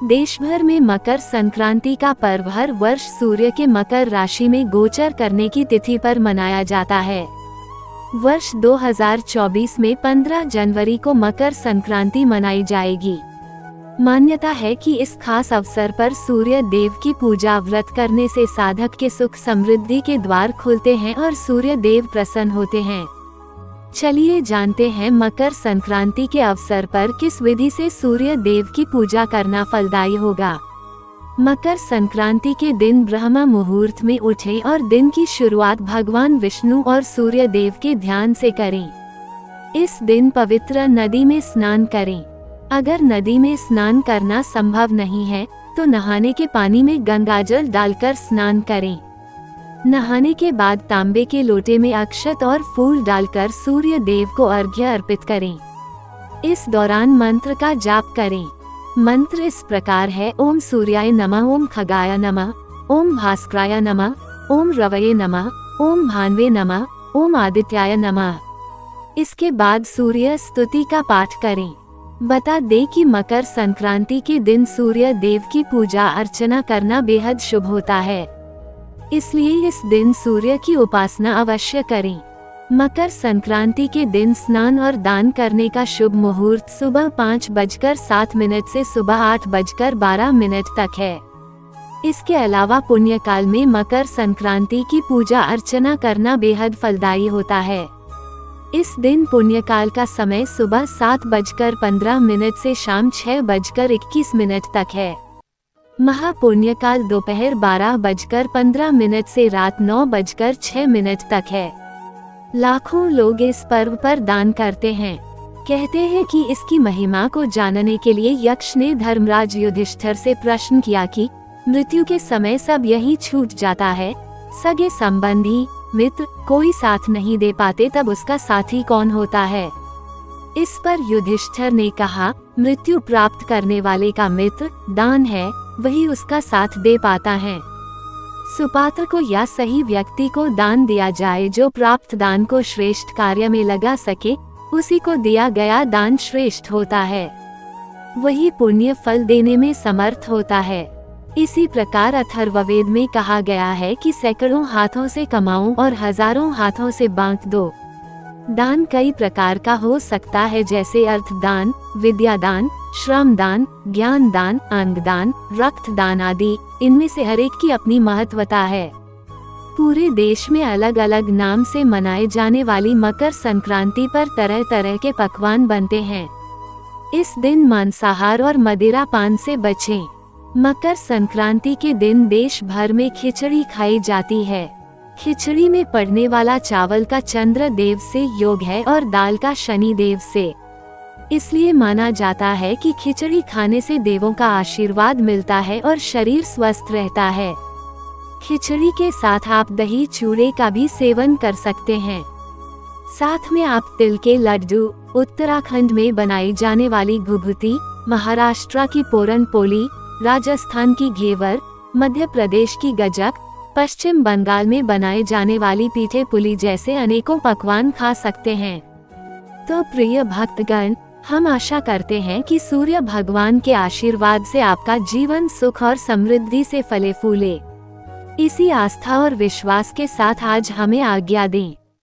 देश भर में मकर संक्रांति का पर्व हर वर्ष सूर्य के मकर राशि में गोचर करने की तिथि पर मनाया जाता है। वर्ष 2024 में 15 जनवरी को मकर संक्रांति मनाई जाएगी। मान्यता है कि इस खास अवसर पर सूर्य देव की पूजा व्रत करने से साधक के सुख समृद्धि के द्वार खुलते हैं और सूर्य देव प्रसन्न होते हैं। चलिए जानते हैं मकर संक्रांति के अवसर पर किस विधि से सूर्य देव की पूजा करना फलदायी होगा। मकर संक्रांति के दिन ब्रह्म मुहूर्त में उठें और दिन की शुरुआत भगवान विष्णु और सूर्य देव के ध्यान से करें। इस दिन पवित्र नदी में स्नान करें। अगर नदी में स्नान करना संभव नहीं है तो नहाने के पानी में गंगाजल डालकर स्नान करें। नहाने के बाद तांबे के लोटे में अक्षत और फूल डालकर सूर्य देव को अर्घ्य अर्पित करें। इस दौरान मंत्र का जाप करें। मंत्र इस प्रकार है: ओम सूर्याय नमः, ओम खगाय नमः, ओम भास्कराय नमः, ओम रवये नमः, ओम भान्वे नमः, ओम आदित्याय नमः। इसके बाद सूर्य स्तुति का पाठ करें। बता दें कि मकर संक्रांति के दिन सूर्य देव की पूजा अर्चना करना बेहद शुभ होता है, इसलिए इस दिन सूर्य की उपासना अवश्य करें। मकर संक्रांति के दिन स्नान और दान करने का शुभ मुहूर्त सुबह 5:07 से सुबह 8:12 तक है। इसके अलावा पुण्य काल में मकर संक्रांति की पूजा अर्चना करना बेहद फलदायी होता है। इस दिन पुण्य काल का समय सुबह 7:15 से शाम 6:21 तक है। महापुण्य काल दोपहर 12:15 से रात 9:06 तक है। लाखों लोग इस पर्व पर दान करते हैं। कहते हैं कि इसकी महिमा को जानने के लिए यक्ष ने धर्मराज युधिष्ठिर से प्रश्न किया कि मृत्यु के समय सब यही छूट जाता है, सगे संबंधी मित्र कोई साथ नहीं दे पाते, तब उसका साथी कौन होता है। इस पर युधिष्ठिर ने कहा, मृत्यु प्राप्त करने वाले का मित्र दान है, वही उसका साथ दे पाता है। सुपात्र को या सही व्यक्ति को दान दिया जाए जो प्राप्त दान को श्रेष्ठ कार्य में लगा सके, उसी को दिया गया दान श्रेष्ठ होता है, वही पुण्य फल देने में समर्थ होता है। इसी प्रकार अथर्ववेद में कहा गया है कि सैकड़ों हाथों से कमाओ और हजारों हाथों से बांट दो। दान कई प्रकार का हो सकता है, जैसे अर्थदान, विद्यादान, श्रम दान, ज्ञान दान, अंग दान, रक्त दान आदि। इनमें से हर एक की अपनी महत्वता है। पूरे देश में अलग अलग नाम से मनाए जाने वाली मकर संक्रांति पर तरह तरह के पकवान बनते हैं। इस दिन मांसाहार और मदिरा पान से बचें। मकर संक्रांति के दिन देश भर में खिचड़ी खाई जाती है। खिचड़ी में पड़ने वाला चावल का चंद्र देव से योग है और दाल का शनि देव से। इसलिए माना जाता है कि खिचड़ी खाने से देवों का आशीर्वाद मिलता है और शरीर स्वस्थ रहता है। खिचड़ी के साथ आप दही चूड़े का भी सेवन कर सकते हैं। साथ में आप तिल के लड्डू, उत्तराखंड में बनाई जाने वाली घुघुती, महाराष्ट्र की पोरन पोली, राजस्थान की घेवर, मध्य प्रदेश की गजक, पश्चिम बंगाल में बनाए जाने वाली पीठे पुली जैसे अनेकों पकवान खा सकते हैं। तो प्रिय भक्तगण, हम आशा करते हैं कि सूर्य भगवान के आशीर्वाद से आपका जीवन सुख और समृद्धि से फले फूले। इसी आस्था और विश्वास के साथ आज हमें आज्ञा दें।